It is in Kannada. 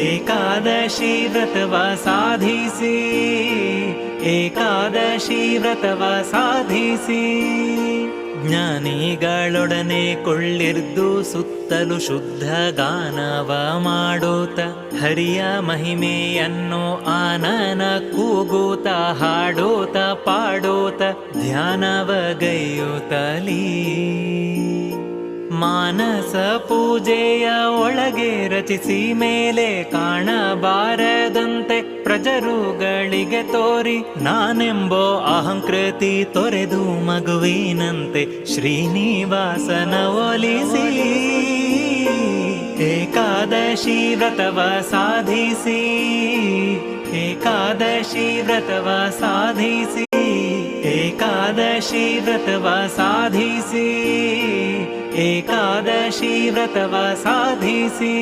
ಏಕಾದಶಿ ವ್ರತವ ಸಾಧಿಸಿ, ಏಕಾದಶಿ ವ್ರತವ ಸಾಧಿಸಿ. ಜ್ಞಾನಿಗಳೊಡನೆ ಕೊಳ್ಳಿರ್ದು ಸುತ್ತಲೂ ಶುದ್ಧ ಗಾನವ ಮಾಡೋತ, ಹರಿಯ ಮಹಿಮೆಯನ್ನು ಆನನ ಕೂಗೋತ, ಹಾಡೋತ ಪಾಡೋತ ಧ್ಯಾನವ ಗೈಯುತ್ತಲೀ. ಮಾನಸ ಪೂಜೆಯ ಒಳಗೆ ರಚಿಸಿ ಮೇಲೆ ಕಾಣಬಾರದಂತೆ ಪ್ರಜರುಗಳಿಗೆ ತೋರಿ, ನಾನೆಂಬೋ ಅಹಂಕೃತಿ ತೊರೆದು ಮಗುವಿನಂತೆ ಶ್ರೀನಿವಾಸನ ಒಲಿಸಿ. ಏಕಾದಶಿ ವ್ರತವ ಸಾಧಿಸಿ, ಏಕಾದಶಿ ವ್ರತವ ಸಾಧಿಸಿ, ಏಕಾದಶಿ ವ್ರತವ ಸಾಧಿಸಿ, ಏಕಾದಶಿ ವ್ರತವ ಸಾಧಿಸಿ.